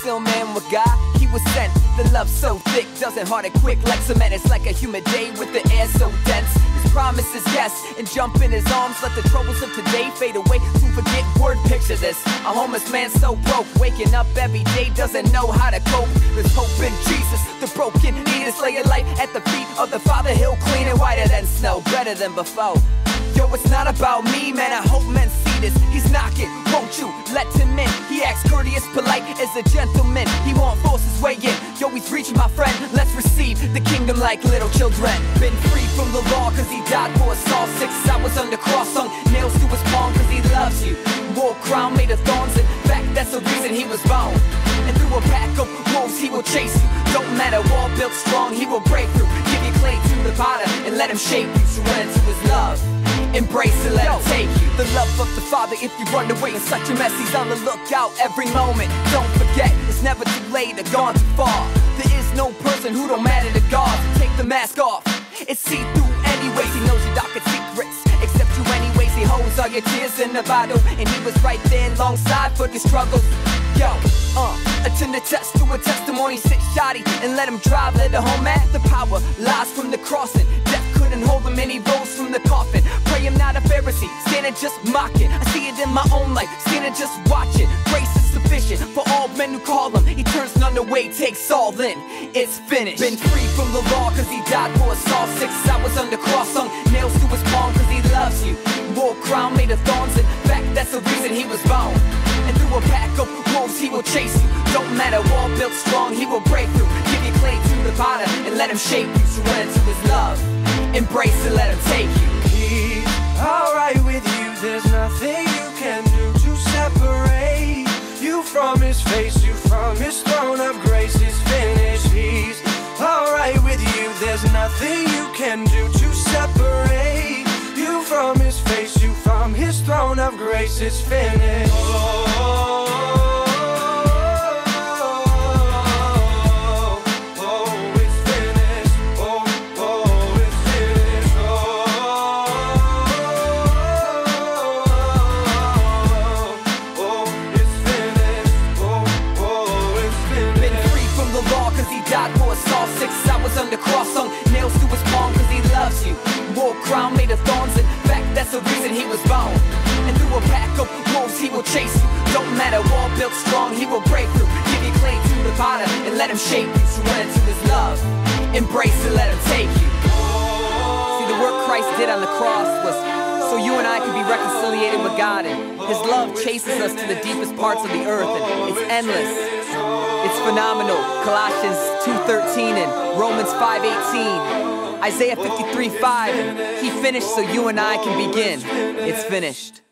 still man with God, he was sent. The love so thick, doesn't harden quick like cement. It's like a humid day with the air so dense. His promise is yes, and jump in his arms. Let the troubles of today fade away, soon forget word. Picture this, a homeless man so broke, waking up every day, doesn't know how to cope. There's hope in Jesus, the broken needers. Lay your life at the feet of the Father, he'll clean it whiter than snow, better than before. Yo, it's not about me, man, I hope men see this. He's knocking, won't you let him in? He acts courteous, polite as a gentleman. He won't force his way in. Yo, he's reaching, my friend, let's receive the kingdom like little children. Been free from the law cause he died for us all. 6 hours on the cross, hung nails to his palm cause he loves you. Wore a crown made of thorns, in fact that's the reason he was born. And through a pack of wolves he will chase you. Don't matter, wall built strong, he will break through. Give you clay to the potter and let him shape you. Surrender to his love, embrace it, let him take you. The love of the Father, if you run away in such a mess, he's on the lookout every moment. Don't forget, it's never too late or gone too far. There is no person who don't matter to God. Take the mask off, it's see-through anyways. He knows your darkest secrets, accept you anyways. He holds all your tears in the bottle, and he was right there alongside for your struggles. Yo, attend a test to a testimony, sit shoddy and let him drive, let the home at. The power lies from the crossing, death couldn't hold him and he rose from the coffin. Pray I'm not a Pharisee, standing just mocking. I see it in my own life, standing just watching. Grace is sufficient for all men who call him. He turns none away, takes all in, it's finished. Been free from the law cause he died for us all. 6 hours on the cross, hung nails to his palm cause he loves you. Wore a crown made of thorns, in fact that's the reason he was born. And through a pack of wolves he will chase you. Don't matter, wall built strong, he will break through. Give you clay to the potter and let him shape you. Surrender to his love, embrace it, let him take you. He's alright with you, there's nothing you can do to separate you from his face, you from his throne of grace is finished. He's alright with you, there's nothing you can do to separate you from his face, you from his throne of grace is finished. Died for us all, 6 hours on the cross, hung nails to his palm cause he loves you. Wore a crown made of thorns, in fact that's the reason he was born. And through a pack of wolves he will chase you. Don't matter, wall built strong, he will break through. Give you clay to the potter and let him shape you. Surrender to his love, embrace it, let him take you. See, the work Christ did on the cross was so you and I could be reconciliated with God, and his love chases us to the deepest parts of the earth, and it's endless. It's phenomenal. Colossians 2:13 and Romans 5:18. Isaiah 53:5. He finished so you and I can begin. It's finished.